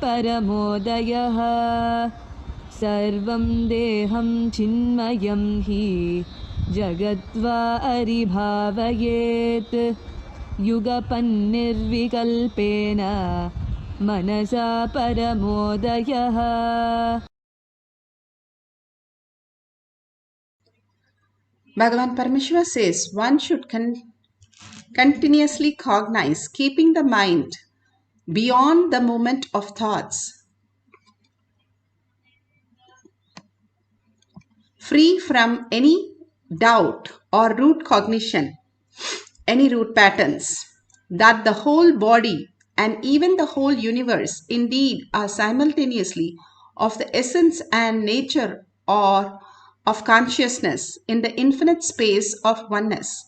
परमोदयः सर्वं देहं चिन्मयं हि जगद्वा अरिभावयेत् युगपन्निर्विकल्पेन मनसा परमोदयः. Bhagavan Paramashiva says one should continuously cognize, keeping the mind beyond the moment of thoughts, free from any doubt or root cognition, any root patterns, that the whole body and even the whole universe indeed are simultaneously of the essence and nature or of consciousness in the infinite space of oneness.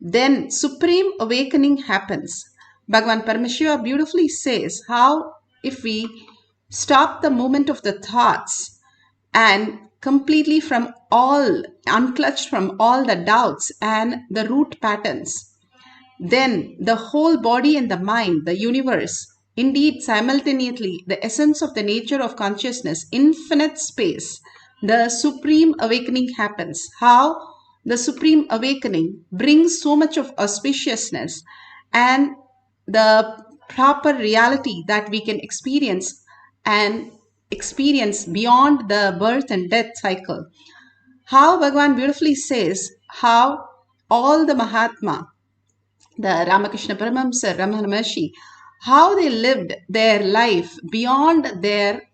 Then supreme awakening happens. Bhagavan Paramashiva beautifully says how if we stop the movement of the thoughts and completely from all, unclutched from all the doubts and the root patterns, then the whole body and the mind, the universe, indeed simultaneously the essence of the nature of consciousness, infinite space, the supreme awakening happens. How? The supreme awakening brings so much of auspiciousness and the proper reality that we can experience and experience beyond the birth and death cycle. How Bhagavan beautifully says how all the Mahatma, the Ramakrishna Paramahamsa, Ramana Maharshi, how they lived their life beyond their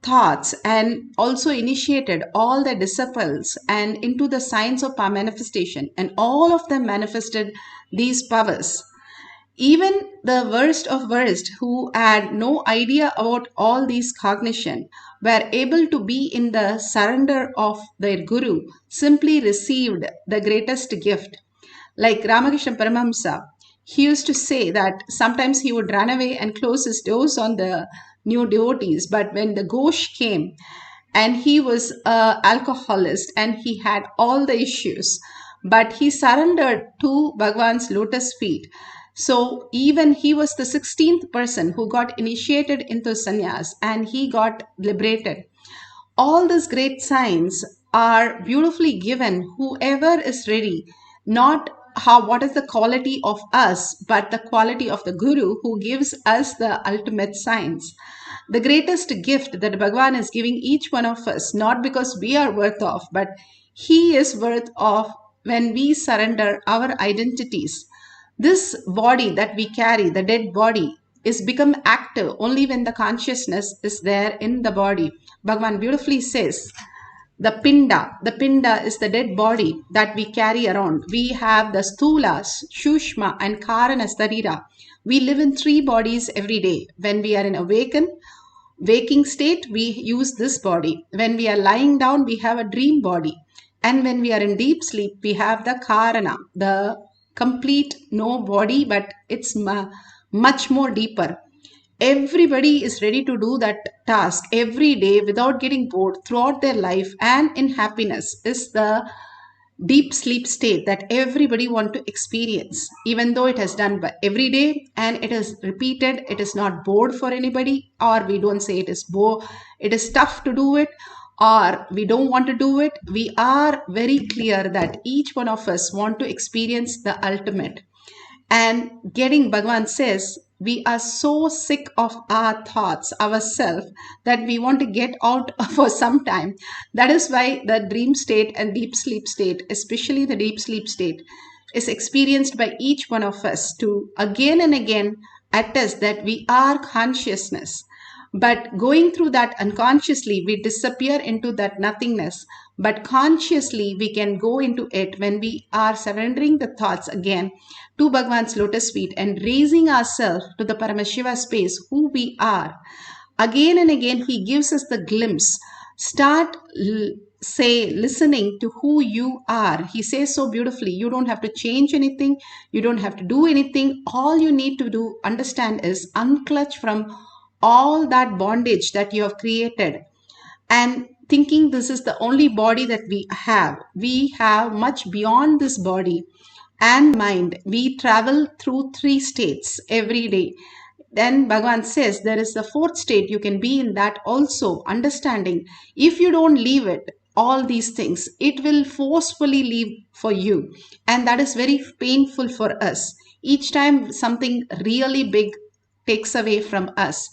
thoughts and also initiated all their disciples and into the science of power manifestation, and all of them manifested these powers. Even the worst of worst who had no idea about all these cognition were able to be in the surrender of their guru, simply received the greatest gift. Like Ramakrishna Paramahamsa, he used to say that sometimes he would run away and close his doors on the new devotees. But when the Ghosh came, and he was an alcoholist and he had all the issues, but he surrendered to Bhagwan's lotus feet. So even he was the 16th person who got initiated into sannyas and he got liberated. All these great signs are beautifully given. Whoever is ready, not what is the quality of us, but the quality of the Guru who gives us the ultimate signs. The greatest gift that Bhagavan is giving each one of us, not because we are worth of, but he is worth of when we surrender our identities. This body that we carry, the dead body, is become active only when the consciousness is there in the body. Bhagavan beautifully says, the pinda is the dead body that we carry around. We have the sthula, shushma and karana sarira. We live in three bodies every day. When we are in waking state, we use this body. When we are lying down, we have a dream body. And when we are in deep sleep, we have the karana, the complete no body, but it's much more deeper. Everybody is ready to do that task every day without getting bored throughout their life and in happiness is the deep sleep state that everybody want to experience. Even though it is done by every day and it is repeated, it is not bored for anybody, or we don't say it is it is tough to do it, or we don't want to do it. We are very clear that each one of us want to experience the ultimate. And Bhagavan says, we are so sick of our thoughts, ourselves, that we want to get out for some time. That is why the dream state and deep sleep state, especially the deep sleep state, is experienced by each one of us to again and again attest that we are consciousness. But going through that unconsciously, we disappear into that nothingness. But consciously, we can go into it when we are surrendering the thoughts again to Bhagavan's lotus feet and raising ourselves to the Paramashiva space, who we are. Again and again, he gives us the glimpse. Start listening to who you are. He says so beautifully, you don't have to change anything. You don't have to do anything. All you need to do, understand, is unclutch from all that bondage that you have created and thinking this is the only body that we have. We have much beyond this body and mind. We travel through three states every day. Then Bhagavan says there is the fourth state. You can be in that also, understanding. If you don't leave it, all these things, it will forcefully leave for you. And that is very painful for us. Each time something really big takes away from us,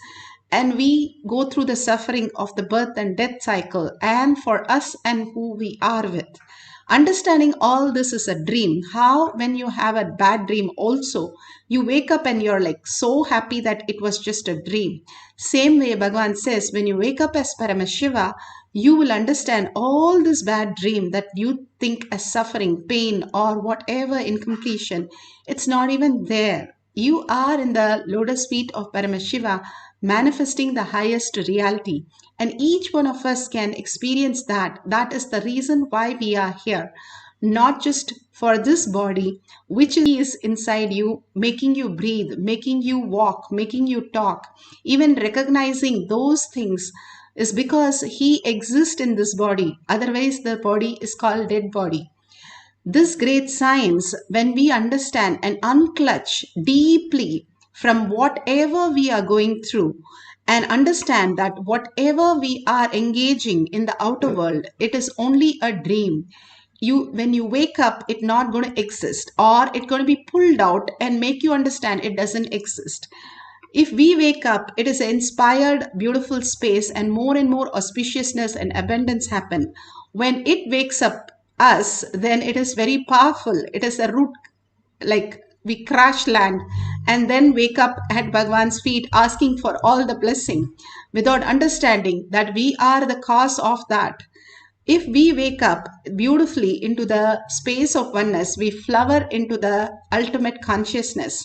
and we go through the suffering of the birth and death cycle, and for us and who we are with. Understanding all this is a dream. How, when you have a bad dream, also you wake up and you're like so happy that it was just a dream. Same way, Bhagavan says, when you wake up as Paramashiva, you will understand all this bad dream that you think as suffering, pain, or whatever incompletion. It's not even there. You are in the lotus feet of Paramashiva, manifesting the highest reality. And each one of us can experience that. That is the reason why we are here. Not just for this body, which is inside you, making you breathe, making you walk, making you talk. Even recognizing those things is because he exists in this body. Otherwise, the body is called dead body. This great science, when we understand and unclutch deeply from whatever we are going through, and understand that whatever we are engaging in the outer world, it is only a dream. When you wake up, it's not going to exist, or it's going to be pulled out and make you understand it doesn't exist. If we wake up, it is an inspired, beautiful space, and more auspiciousness and abundance happen. When it wakes up us, then it is very powerful. It is a root, like we crash land and then wake up at Bhagavan's feet asking for all the blessing without understanding that we are the cause of that. If we wake up beautifully into the space of oneness, we flower into the ultimate consciousness.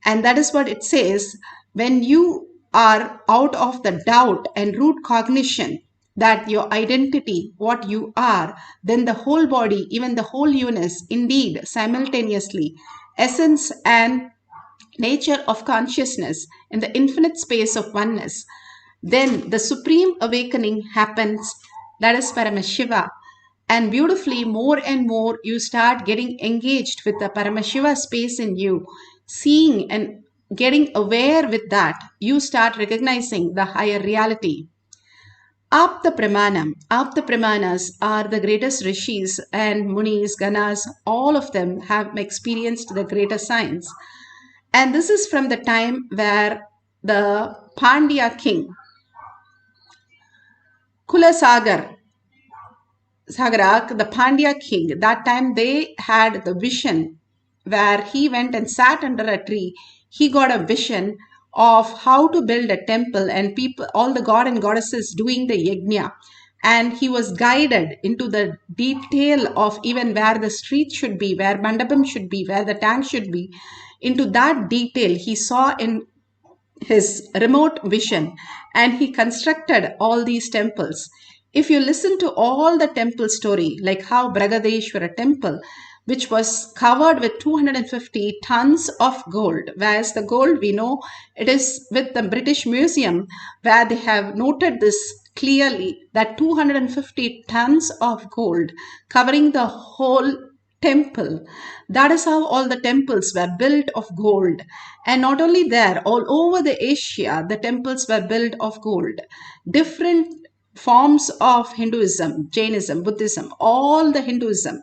And that is what it says. When you are out of the doubt and root cognition that your identity, what you are, then the whole body, even the whole universe, indeed, simultaneously, essence and nature of consciousness in the infinite space of oneness, then the supreme awakening happens. That is Paramashiva. And beautifully, more and more, you start getting engaged with the Paramashiva space in you, seeing and getting aware with that. You start recognizing the higher reality. Apta Pramanas are the greatest rishis and munis, ganas, all of them have experienced the greater science. And this is from the time where the Pandya king, Kulasagar, the Pandya king, that time they had the vision where he went and sat under a tree. He got a vision of how to build a temple, and people, all the god and goddesses doing the yajna. And he was guided into the detail of even where the street should be, where mandapam should be, where the tank should be. Into that detail he saw in his remote vision, and he constructed all these temples. If you listen to all the temple story, like how Bragadeshwara temple, which was covered with 250 tons of gold, whereas the gold we know it is with the British Museum, where they have noted this clearly, that 250 tons of gold covering the whole temple. That is how all the temples were built of gold. And not only there, all over the Asia, the temples were built of gold. Different forms of Hinduism, Jainism, Buddhism, all the Hinduism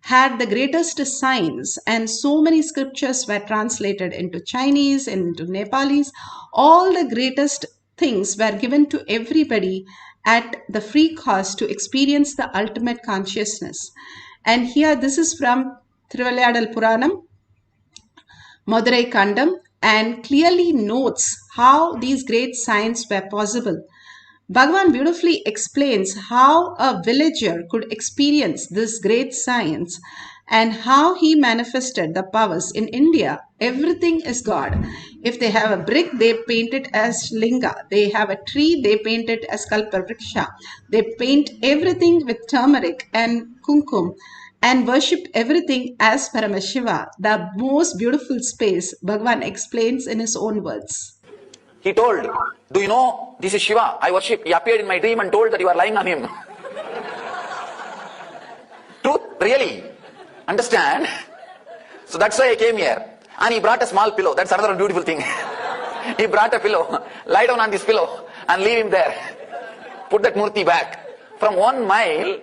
had the greatest science, and so many scriptures were translated into Chinese, into Nepalese. All the greatest things were given to everybody at the free cost to experience the ultimate consciousness. And here, this is from Thiruvilayadal Puranam, Madurai Kandam, and clearly notes how these great science were possible. Bhagavan beautifully explains how a villager could experience this great science and how he manifested the powers. In India, everything is God. If they have a brick, they paint it as linga. They have a tree, they paint it as kalpavriksha. They paint everything with turmeric and kumkum and worship everything as Paramashiva, the most beautiful space. Bhagavan explains in his own words. He told, do you know this is Shiva? I worship. He appeared in my dream and told that you are lying on him. Truth, really. Understand? So that's why I came here. And he brought a small pillow. That's another beautiful thing. He brought a pillow, lie down on this pillow and leave him there. Put that murti back. From 1 mile,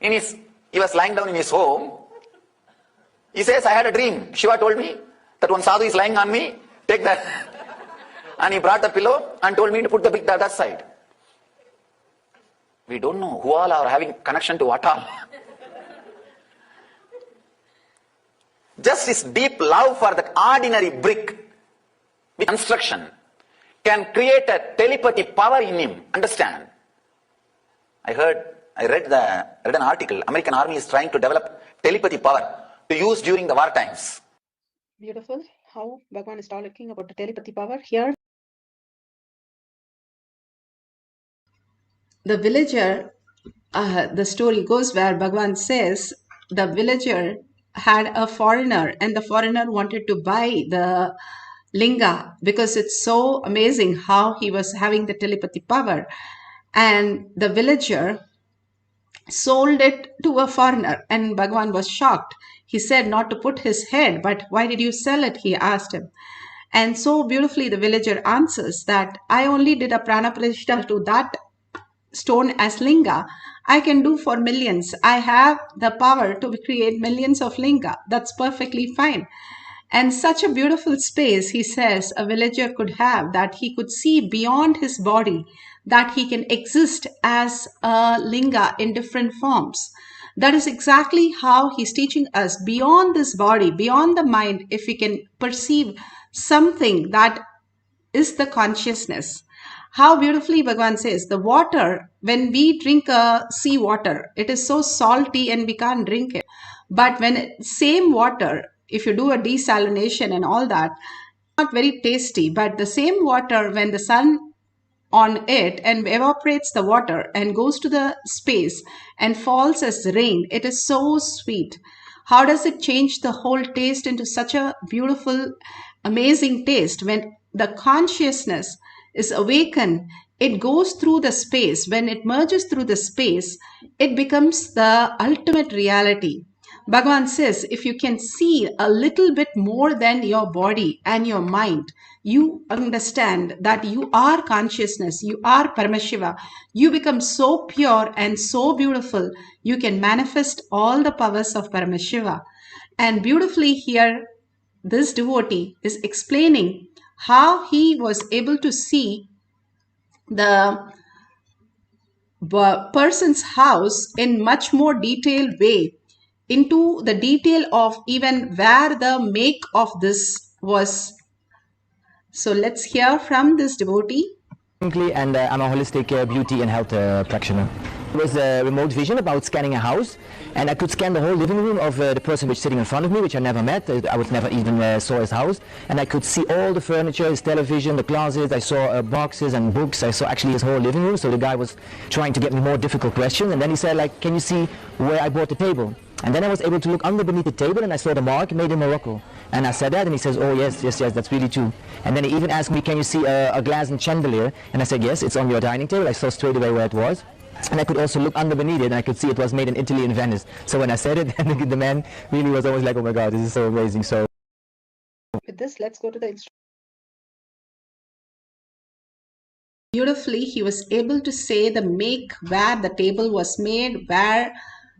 he was lying down in his home. He says, I had a dream. Shiva told me that one sadhu is lying on me, take that. And he brought the pillow and told me to put the big that side. We don't know who all are having connection to what all. Just his deep love for that ordinary brick with construction can create a telepathy power in him. Understand? I read an article. American Army is trying to develop telepathy power to use during the war times. Beautiful how Bhagavan is talking about the telepathy power here. The villager, the story goes where Bhagavan says the villager had a foreigner and the foreigner wanted to buy the linga because it's so amazing how he was having the telepathy power. And the villager sold it to a foreigner and Bhagavan was shocked. He said not to put his head, but why did you sell it? He asked him. And so beautifully the villager answers that I only did a prana pratishtha to that stone as linga. I can do for millions. I have the power to create millions of linga. That's perfectly fine. And such a beautiful space, he says, a villager could have, that he could see beyond his body, that he can exist as a linga in different forms. That is exactly how he's teaching us, beyond this body, beyond the mind, if we can perceive something that is the consciousness. How beautifully Bhagavan says, the water, when we drink sea water, it is so salty and we can't drink it. But when same water, if you do a desalination and all that, not very tasty, but the same water, when the sun on it and evaporates the water and goes to the space and falls as rain, it is so sweet. How does it change the whole taste into such a beautiful, amazing taste? When the consciousness is awakened, it goes through the space. When it merges through the space, it becomes the ultimate reality. Bhagavan says, if you can see a little bit more than your body and your mind, you understand that you are consciousness, you are Paramashiva. You become so pure and so beautiful, you can manifest all the powers of Paramashiva. And beautifully here, this devotee is explaining how he was able to see the person's house in much more detailed way, into the detail of even where the make of this was. So let's hear from this devotee. And I'm a holistic beauty and health practitioner. It was a remote vision about scanning a house, and I could scan the whole living room of the person which is sitting in front of me, which I never met. I would never even saw his house, and I could see all the furniture, his television, the closets. I saw boxes and books. I saw actually his whole living room. So the guy was trying to get me more difficult questions, and then he said, like, can you see where I bought the table? And then I was able to look under beneath the table, and I saw the mark made in Morocco. And I said that, and he says, oh yes, that's really true. And then he even asked me, can you see a glass and chandelier? And I said, yes, it's on your dining table. I saw straight away where it was. And I could also look under beneath it, and I could see it was made in Italy, in Venice. So when I said it, the man really was always like, oh my God, this is so amazing. So with this, let's go to the instruction. Beautifully, he was able to say the make, where the table was made, where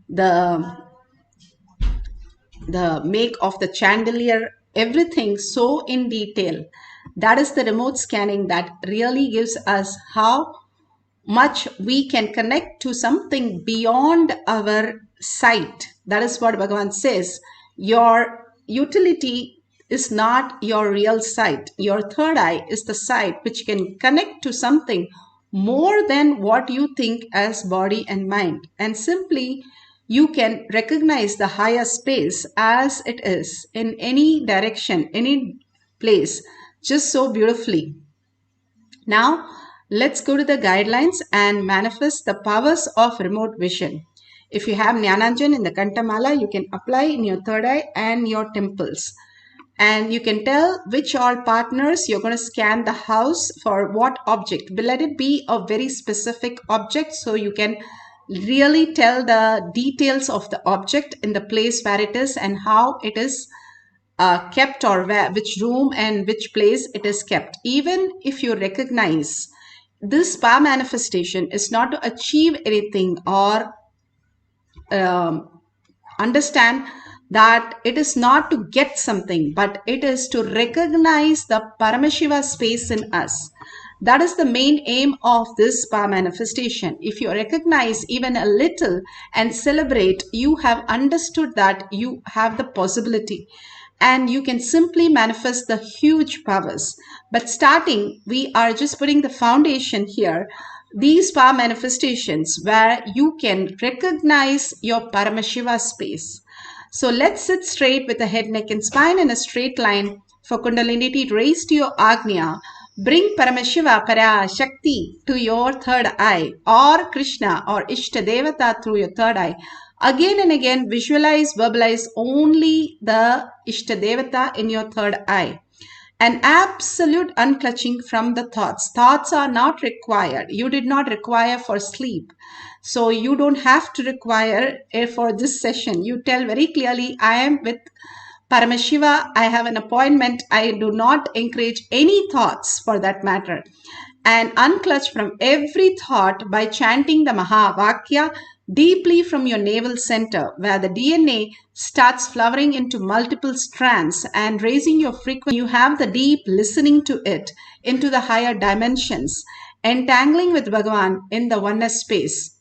the make of the chandelier, everything so in detail. That is the remote scanning that really gives us how much we can connect to something beyond our sight. That is what Bhagavan says. Your utility is not your real sight. Your third eye is the sight which can connect to something more than what you think as body and mind. And simply you can recognize the higher space as it is in any direction, any place, just so beautifully. Now, let's go to the guidelines and manifest the powers of remote vision. If you have Jnananjan in the Kantamala, you can apply in your third eye and your temples. And you can tell which all partners you're going to scan the house for what object. But let it be a very specific object so you can really tell the details of the object in the place where it is and how it is kept, or where, which room and which place it is kept. Even if you recognize this power manifestation is not to achieve anything or understand that it is not to get something, but it is to recognize the Paramashiva space in us. That is the main aim of this power manifestation. If you recognize even a little and celebrate, you have understood that you have the possibility and you can simply manifest the huge powers. But starting, we are just putting the foundation here. These power manifestations where you can recognize your Paramashiva space. So let's sit straight with the head, neck and spine in a straight line. For Kundalini to raise to your Agnya, bring Paramashiva, Parashakti to your third eye, or Krishna or Ishta Devata through your third eye. Again and again, visualize, verbalize only the Ishta Devata in your third eye. An absolute unclutching from the thoughts. Thoughts are not required. You did not require for sleep. So you don't have to require for this session. You tell very clearly, I am with Paramashiva. I have an appointment. I do not encourage any thoughts for that matter. And unclutch from every thought by chanting the Mahavakya deeply from your navel center, where the DNA starts flowering into multiple strands and raising your frequency. You have the deep listening to it into the higher dimensions, entangling with Bhagavan in the oneness space.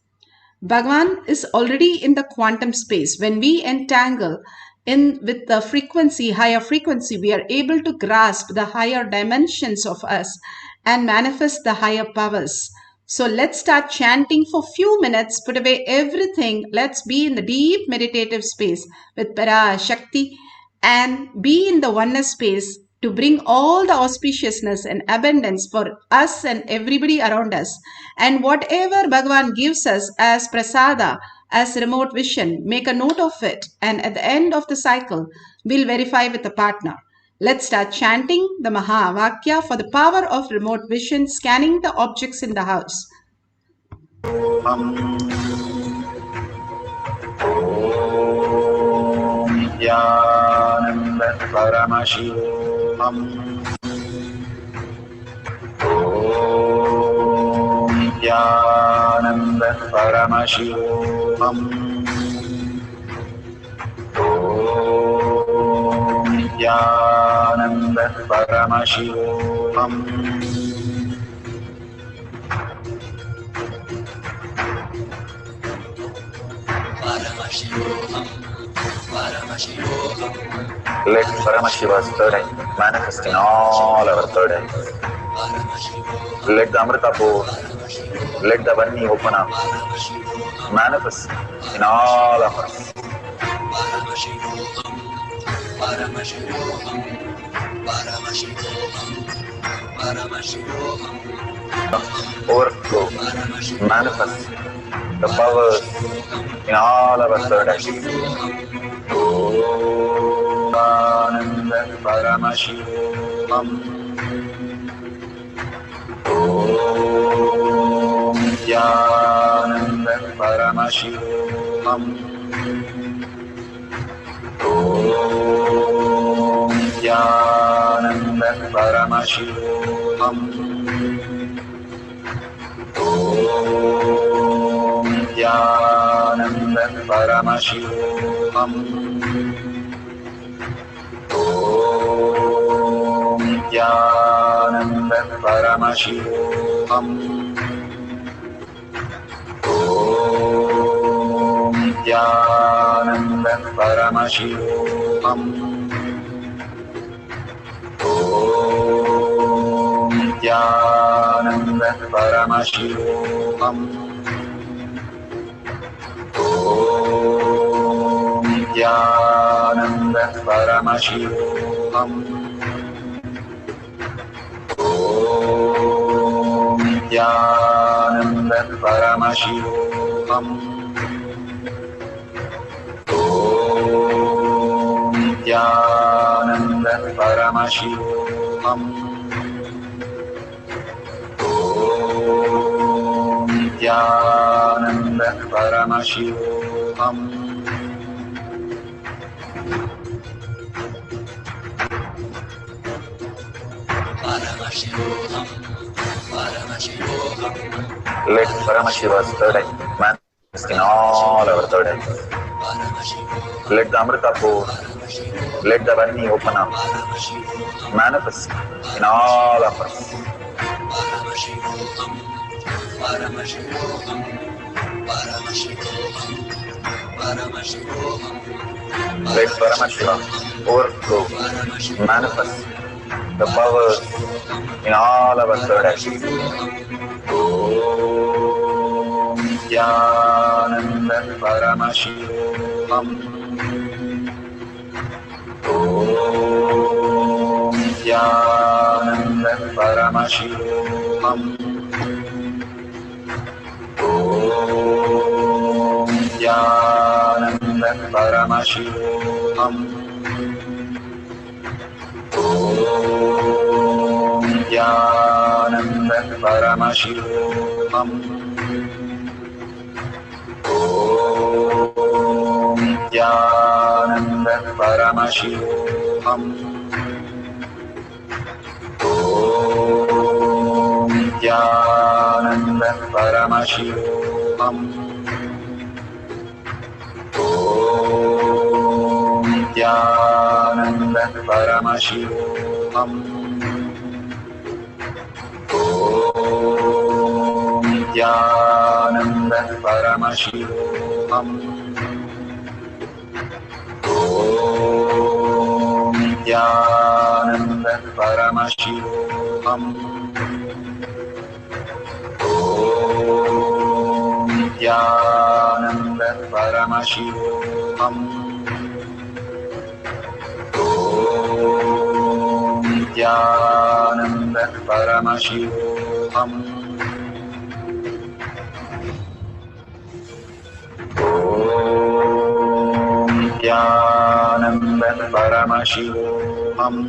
Bhagavan is already in the quantum space. When we entangle in with the frequency, higher frequency, we are able to grasp the higher dimensions of us and manifest the higher powers. So let's start chanting for few minutes, put away everything. Let's be in the deep meditative space with Parashakti and be in the oneness space to bring all the auspiciousness and abundance for us and everybody around us. And whatever Bhagavan gives us as prasada, as remote vision, make a note of it. And at the end of the cycle, we'll verify with a partner. Let's start chanting the Mahavakya for the power of remote vision, scanning the objects in the house. Om Nithyananda Paramashivam. Om Nithyananda Paramashivam. Nithyananda Paramashivoham. Paramashivoham. Paramashivoham. Let Paramashiva's third eye manifest in all our third eyes. Let the Amrita pour, let the Vani open up, manifest in all of us. Paramashivoham. Paramashivoham. Paramashivoham. Paramashivoham. Overflow, manifest the powers in all our third eyes. Om Ananda Paramashivoham. Om Nithyananda Paramashivoham. Om Nithyananda Paramashivoham. Om Nithyananda Paramashivoham. Om Nithyananda Paramashivoham. Om Nithyananda Paramashivoham. Om Nithyananda Paramashivoham. Om Nithyananda Paramashivoham. Om Nithyananda Paramashivoham. Om Nithyananda Paramashivoham. Om Nithyananda Paramashivoham. Paramashivoham, Paramashivoham, Let Paramashiva's third eye manifest in all our third eyes. Let the Amrita pour, let the Varni open up, manifest in all of us. Paramashivoham, Paramashivoham, Paramashivoham, Paramashivoham, Let Paramashiva overflow, manifest the powers in all our third eyes. Om Nithyananda Paramashivam. Om Nithyananda Paramashivam. Om Nithyananda Paramashivam. Om Nithyananda Paramashivoham. Om Nithyananda Paramashivoham. Om Nithyananda Paramashivoham. Om Nithyananda Paramashivoham. Om Nithyananda Paramashivoham. Om Nithyananda Paramashivoham. Om Nithyananda Paramashivoham. Om Nithyananda Paramashivoham. Om Nithyananda Paramashivoham. Om Nithyananda Paramashivoham. Om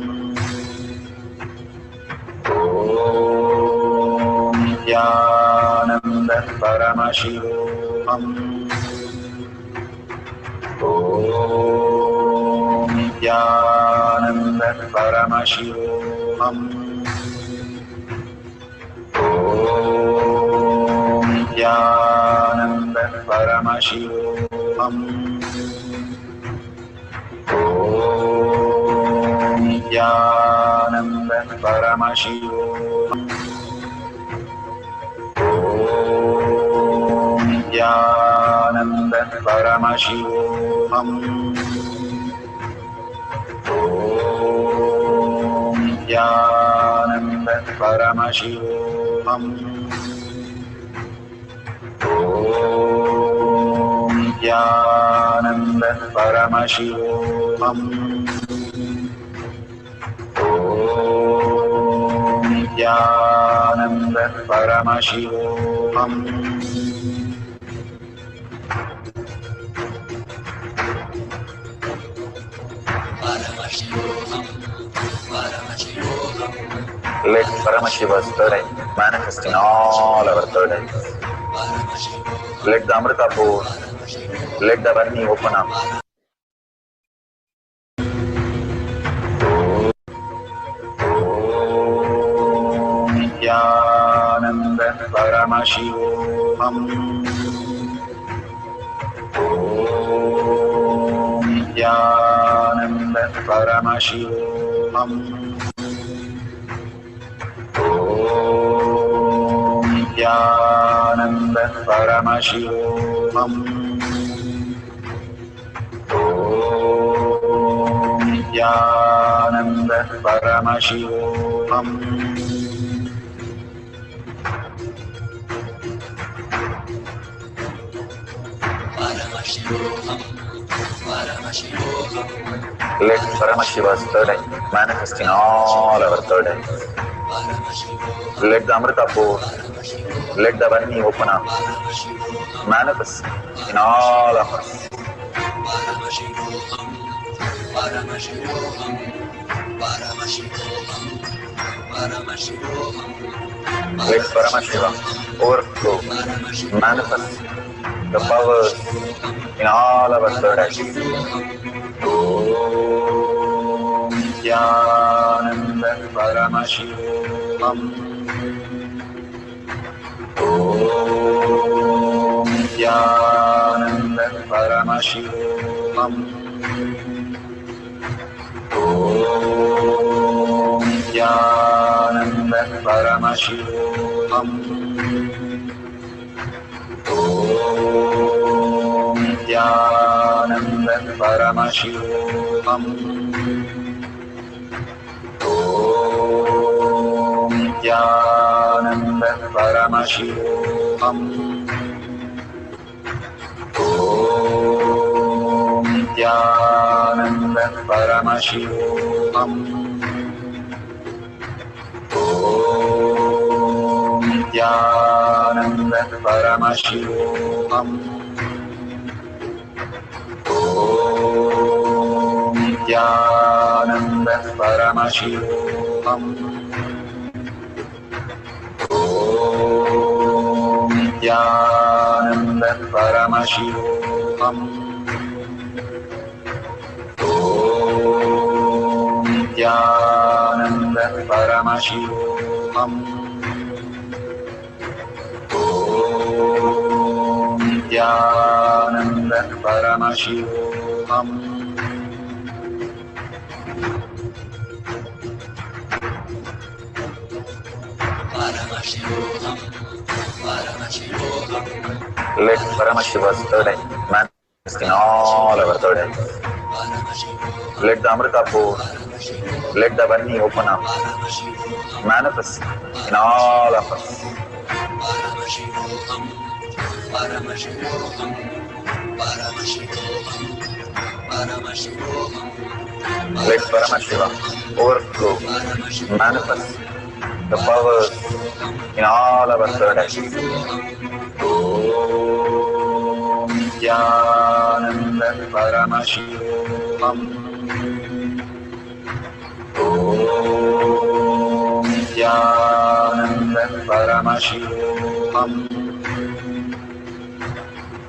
Nithyananda Paramashivoham. Om Nithyananda Paramashivoham. Om Nithyananda Paramashivoham. Om Nithyananda Paramashivoham. Om Nithyananda Paramashivoham. Om Nithyananda Paramashivoham. Om Nithyananda Paramashivoham. Paramashivoham, Paramashivoham, Let Paramashiva's third eye manifest in all our third eyes. Let the Amrita pour, let the Varni open up. Om Nithyananda Paramashivoham. Om Nithyananda Paramashivoham. Om Nithyananda Paramashivoham. Om Nithyananda Paramashivoham. Paramashivoham, Paramashivoham, Let Paramashiva's third eye manifest in all our third eyes. Paramashivoham, Let the Amrita pour, let the Varni open up, Paramashivoham, manifest in all of us. Paramashivoham, Paramashivoham, Paramashivoham, Paramashivoham, Let Paramashiva overflow, manifest the powers in all our third eyes. Om Nithyananda Paramashivoham. Nithyananda Paramashivoham. Nithyananda Paramashivoham. Nithyananda Paramashivoham. Nithyananda Paramashivoham. Nithyananda Paramashivoham. Nithyananda Paramashivoham. Nithyananda Paramashivoham. Nithyananda Paramashivoham. Nithyananda Paramashivoham. Nithyananda Paramashivoham. Paramashivoham, Paramashivoham, Let Paramashiva's third eye manifest in all our third eyes. Paramashivoham, Let the Amrita pour, Paramashivoham, let the Varni open up, Paramashivoham, manifest in all of us. Paramashivoham, Paramashivoham, Paramashivoham, Paramashivoham, Let Paramashiva overflow, manifest the powers in all our third eyes. Om Nithyananda Paramashivoham. Om Nithyananda Paramashivoham.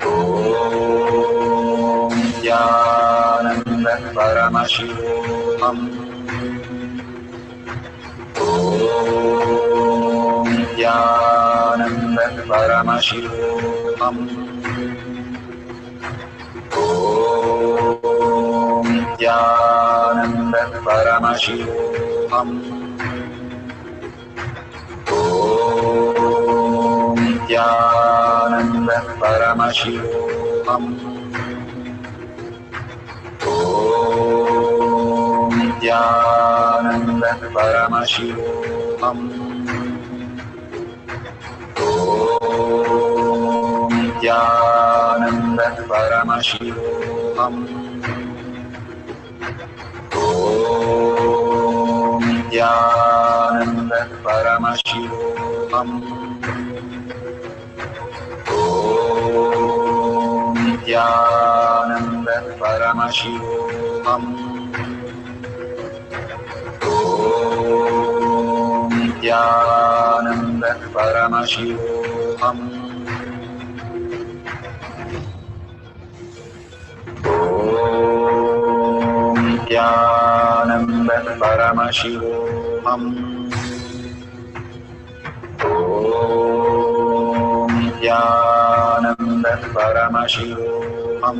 Om Nithyananda Paramashivoham. Om Nithyananda Paramashivoham. Om Nithyananda Paramashivoham. Om Nithyananda Paramashivoham. Om Nithyananda Paramashivoham. Om Nithyananda Paramashivoham. Om Nithyananda Paramashivoham. Om Nithyananda Paramashivoham. Om Nithyananda Paramashivoham. Om Nithyananda Paramashivoham. Om Nithyananda Paramashivoham. Om Nithyananda Paramashivoham.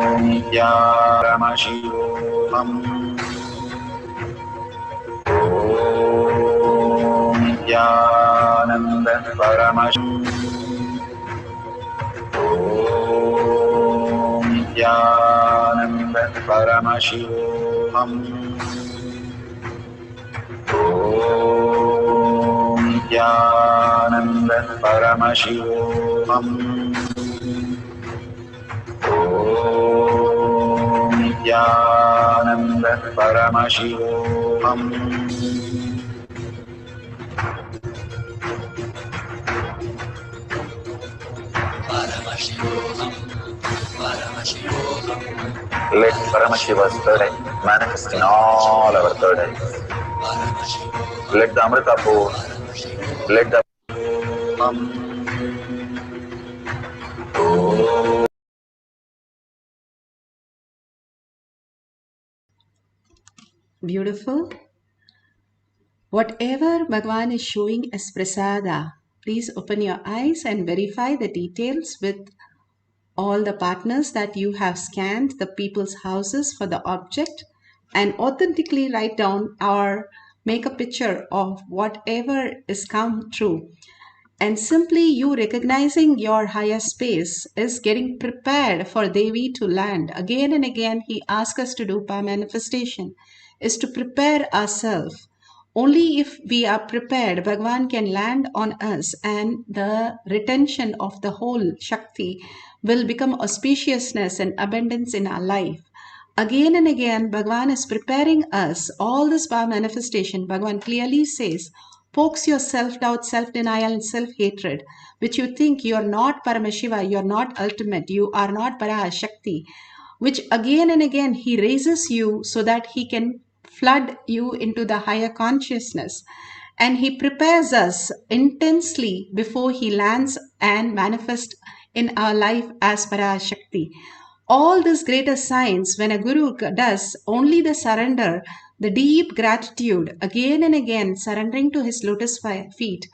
Om Nithyananda Paramashivoham. Om Nithyananda Paramashivoham. Om Nithyananda Paramashivoham. Om Nithyananda Paramashivoham. Om Nithyananda Paramashivoham. Paramashivoham, Paramashivoham. Paramashivoham. Let Paramashiva's third eye manifest in all our third eyes. Paramashivoham. Let the Amrita pour. Paramashivoham. Let the Beautiful. Whatever Bhagavan is showing as prasada, please open your eyes and verify the details with all the partners that you have scanned the people's houses for the object, and authentically write down or make a picture of whatever is come true. And simply you recognizing your higher space is getting prepared for Devi to land. Again and again, he asks us to do power manifestation, is to prepare ourselves. Only if we are prepared, Bhagavan can land on us, and the retention of the whole Shakti will become auspiciousness and abundance in our life. Again and again, Bhagavan is preparing us. All this power manifestation, Bhagavan clearly says, pokes your self-doubt, self-denial, and self-hatred, which you think you are not Paramashiva, you are not ultimate, you are not Parashakti, which again and again he raises you so that he can flood you into the higher consciousness. And he prepares us intensely before he lands and manifests in our life as Parashakti. All this greater science, when a guru does only the surrender, the deep gratitude, again and again surrendering to his lotus feet,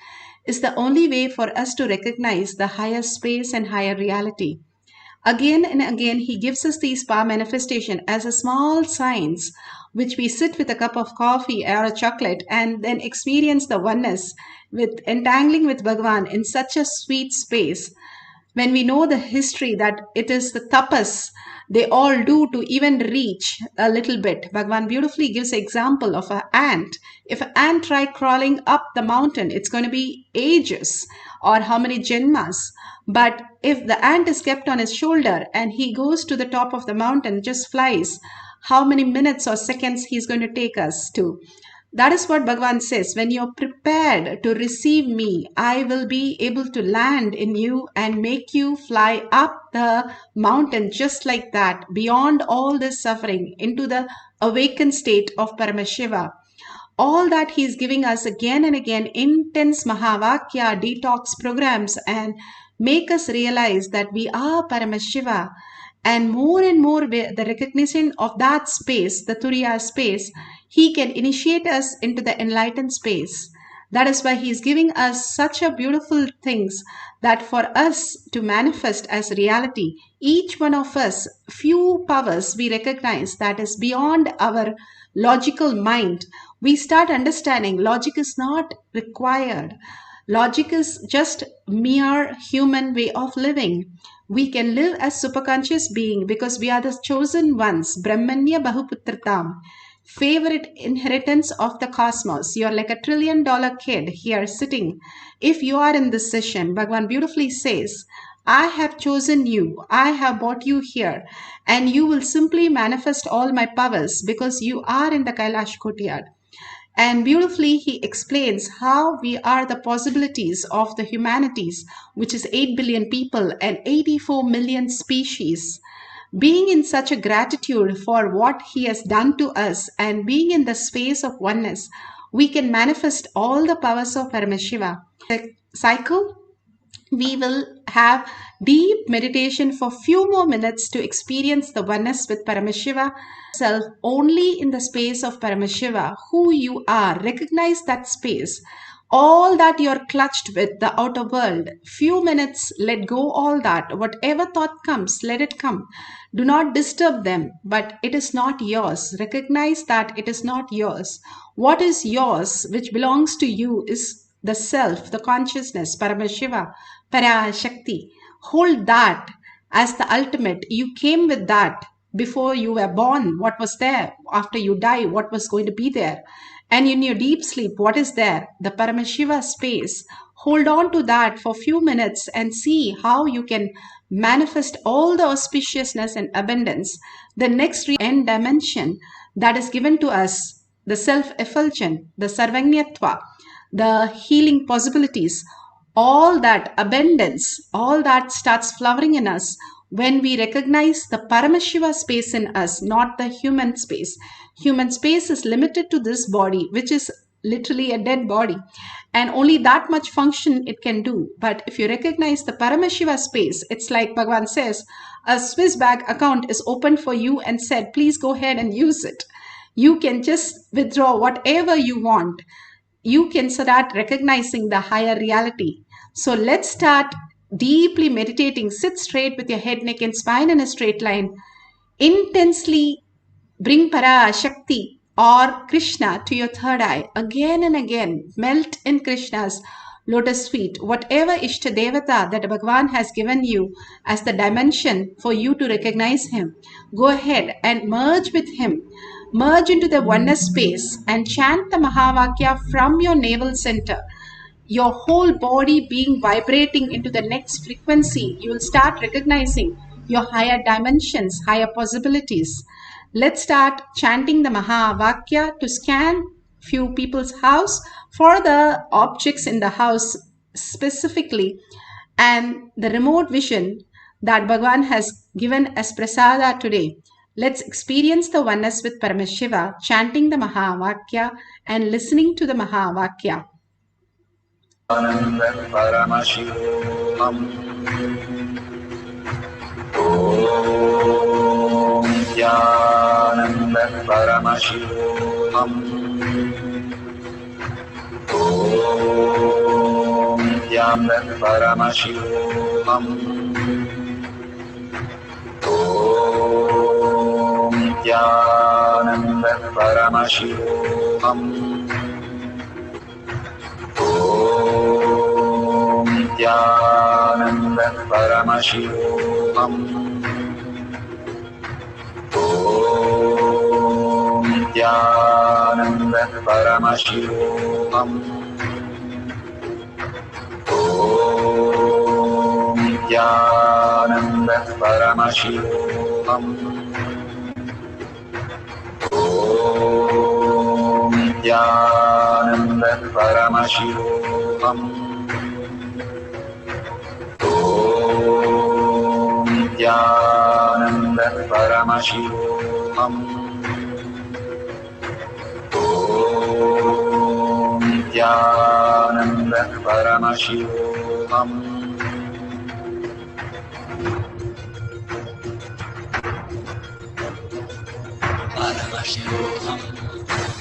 is the only way for us to recognize the higher space and higher reality. Again and again, he gives us these power manifestation as a small science, which we sit with a cup of coffee or a chocolate and then experience the oneness with entangling with Bhagavan in such a sweet space. When we know the history that it is the tapas they all do to even reach a little bit. Bhagavan beautifully gives an example of an ant. If an ant try crawling up the mountain, it's going to be ages or how many janmas. But if the ant is kept on his shoulder and he goes to the top of the mountain, just flies, how many minutes or seconds he's going to take us to. That is what Bhagavan says. When you're prepared to receive me, I will be able to land in you and make you fly up the mountain just like that, beyond all this suffering, into the awakened state of Paramashiva. All that he's giving us again and again, intense Mahavakya detox programs, and make us realize that we are Paramashiva. And more the recognition of that space, the Turiya space, he can initiate us into the enlightened space. That is why he is giving us such a beautiful things that for us to manifest as reality, each one of us, few powers we recognize that is beyond our logical mind. We start understanding logic is not required. Logic is just mere human way of living. We can live as superconscious being because we are the chosen ones. Brahmanya Bahuputratam. Favorite inheritance of the cosmos. You're like $1 trillion kid here sitting. If you are in this session, Bhagavan beautifully says, I have chosen you. I have brought you here. And you will simply manifest all my powers because you are in the Kailash Courtyard. And beautifully, he explains how we are the possibilities of the humanities, which is 8 billion people and 84 million species. Being in such a gratitude for what he has done to us and being in the space of oneness, we can manifest all the powers of Paramashiva. The cycle, we will have deep meditation for few more minutes to experience the oneness with Paramashiva self only in the space of Paramashiva, who you are. Recognize that space. All that you're clutched with, the outer world, few minutes, let go all that. Whatever thought comes, let it come. Do not disturb them, but it is not yours. Recognize that it is not yours. What is yours, which belongs to you, is the self, the consciousness, Paramashiva, Parashakti. Hold that as the ultimate. You came with that before you were born. What was there? After you die, what was going to be there? And in your deep sleep, what is there? The Paramashiva space. Hold on to that for a few minutes and see how you can manifest all the auspiciousness and abundance. The next end dimension that is given to us, the self-effulgent, the sarvagnyatva, the healing possibilities, all that abundance, all that starts flowering in us when we recognize the Paramashiva space in us, not the human space. Human space is limited to this body, which is literally a dead body, and only that much function it can do. But if you recognize the Paramashiva space, it's like Bhagavan says, a Swiss bank account is opened for you and said, please go ahead and use it. You can just withdraw whatever you want. You can start recognizing the higher reality. So let's start deeply meditating. Sit straight with your head, neck, and spine in a straight line. Intensely bring Parashakti or Krishna to your third eye again and again. Melt in Krishna's lotus feet. Whatever Ishta Devata that Bhagavan has given you as the dimension for you to recognize him, go ahead and merge with him. Merge into the oneness space and chant the Mahavakya from your navel center. Your whole body being vibrating into the next frequency, you will start recognizing your higher dimensions, higher possibilities. Let's start chanting the Mahavakya to scan few people's house for the objects in the house specifically, and the remote vision that Bhagavan has given as prasada today. Let's experience the oneness with Paramashiva, chanting the Mahavakya and listening to the Mahavakya. Paramashivoham. Nithyananda Paramashivoham. Nithyananda Paramashivoham. Nithyananda Paramashivoham. Nithyananda Paramashivoham. Nithyananda Paramashivoham. Nithyananda Paramashivoham. Nithyananda Paramashivoham. Nithyananda Paramashivoham. Nithyananda Paramashivoham. Paramashivoham.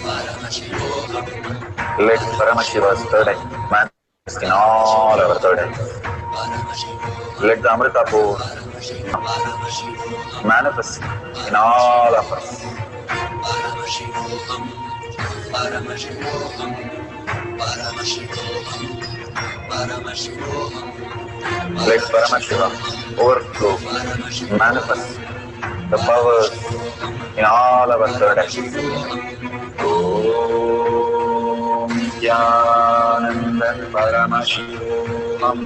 Paramashivoham. Let Paramashiva's third eye manifest in all our third eyes. Let the Amrita pour manifest in all of us. Paramashivoham. Paramashivoham. Paramashivoham. Paramashivoham. Let Paramashiva overflow, manifest the powers in all our third eyes. Om Nithyananda Paramashivoham.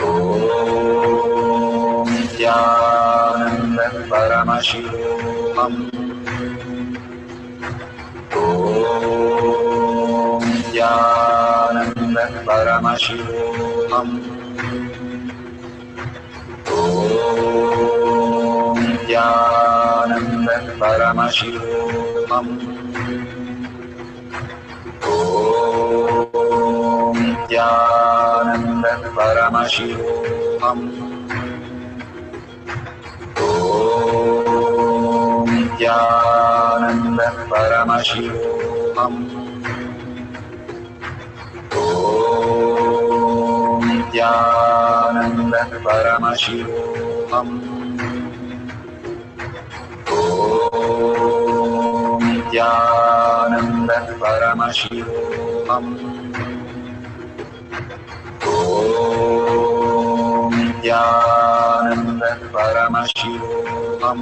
Om Nithyananda Paramashivoham. Om Nithyananda Paramashivoham. Om Nithyananda Paramashivoham. Om Nithyananda Paramashivoham. Om Nithyananda Paramashivoham. Om Nithyananda Paramashivoham. Om Nithyananda Paramashivoham. Om Nithyananda Paramashivoham.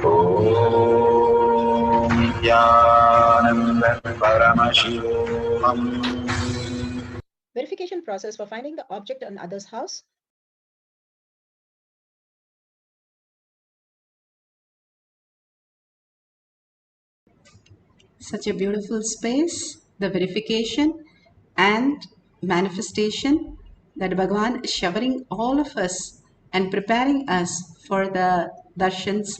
Om Nithyananda Paramashivoham. Verification process for finding the object in others' house. Such a beautiful space, the verification and manifestation that Bhagavan is showering all of us and preparing us for the darshans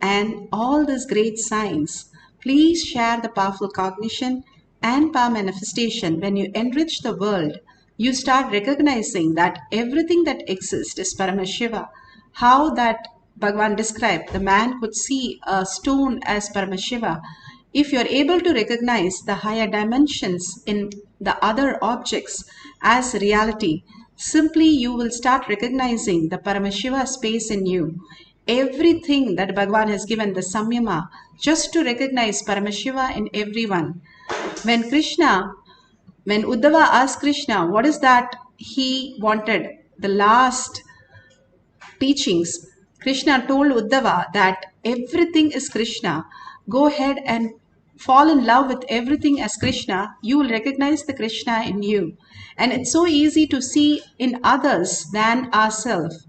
and all these great signs. Please share the powerful cognition and power manifestation. When you enrich the world, you start recognizing that everything that exists is Paramashiva. How that Bhagavan described, the man could see a stone as Paramashiva. If you're able to recognize the higher dimensions in the other objects as reality, simply you will start recognizing the Paramashiva space in you. Everything that Bhagavan has given the Samyama just to recognize Paramashiva in everyone. When Uddhava asked Krishna, what is that he wanted? The last teachings, Krishna told Uddhava that everything is Krishna. Go ahead and fall in love with everything as Krishna. You will recognize the Krishna in you. And it's so easy to see in others than ourselves.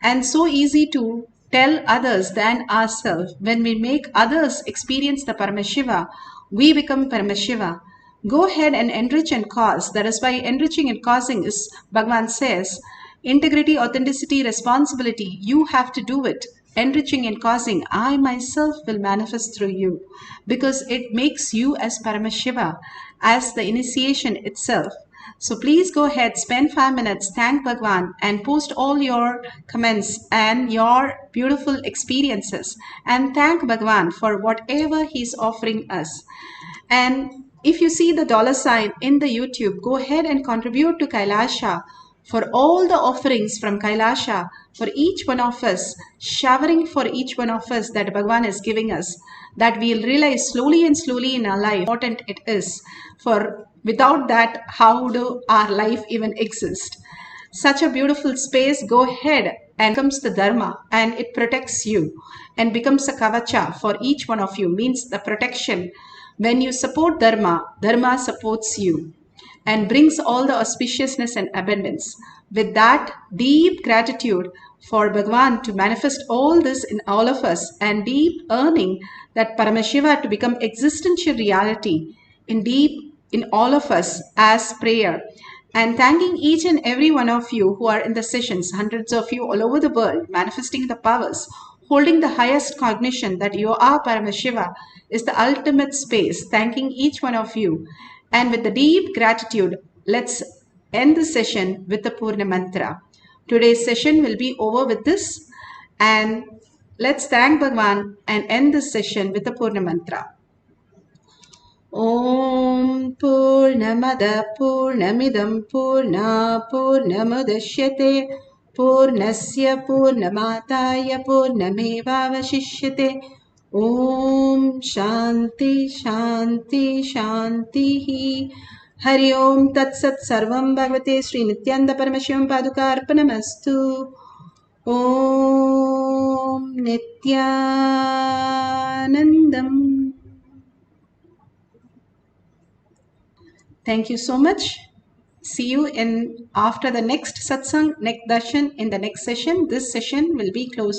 And so easy to tell others than ourselves. When we make others experience the Paramashiva, we become Paramashiva. Go ahead and enrich and cause. That is why enriching and causing is, Bhagavan says, integrity, authenticity, responsibility. You have to do it. Enriching and causing, I myself will manifest through you, because it makes you as Paramashiva, as the initiation itself. So please go ahead, spend 5 minutes, thank Bhagavan, and post all your comments and your beautiful experiences, and thank Bhagavan for whatever he's offering us. And if you see the $ in the YouTube, go ahead and contribute to Kailasha for all the offerings from Kailasha, for each one of us, showering for each one of us that Bhagavan is giving us, that we'll realize slowly and slowly in our life how important it is. For without that, how do our life even exist? Such a beautiful space. Go ahead and becomes the Dharma, and it protects you and becomes a kavacha for each one of you, means the protection. When you support Dharma, Dharma supports you and brings all the auspiciousness and abundance. With that deep gratitude for Bhagavan to manifest all this in all of us, and deep earning that Paramashiva to become existential reality in all of us as prayer. And thanking each and every one of you who are in the sessions, hundreds of you all over the world, manifesting the powers, holding the highest cognition that you are Paramashiva is the ultimate space. Thanking each one of you. And with the deep gratitude, let's end the session with the Purna Mantra. Today's session will be over with this. And let's thank Bhagavan and end this session with the Purna Mantra. Om Purnamada Purnamidam Purna Purnamudashyate Purnasya Purnamataya Purnamevavashishyate. Om Shanti Shanti Shanti. Hari Om Tat Sat Sarvam Bhagavate Sri Nithyananda Paramashivam Paduka Arpanamastu. Om Nithyanandam. Thank you so much. See you in after the next satsang, next darshan in the next session. This session will be closed.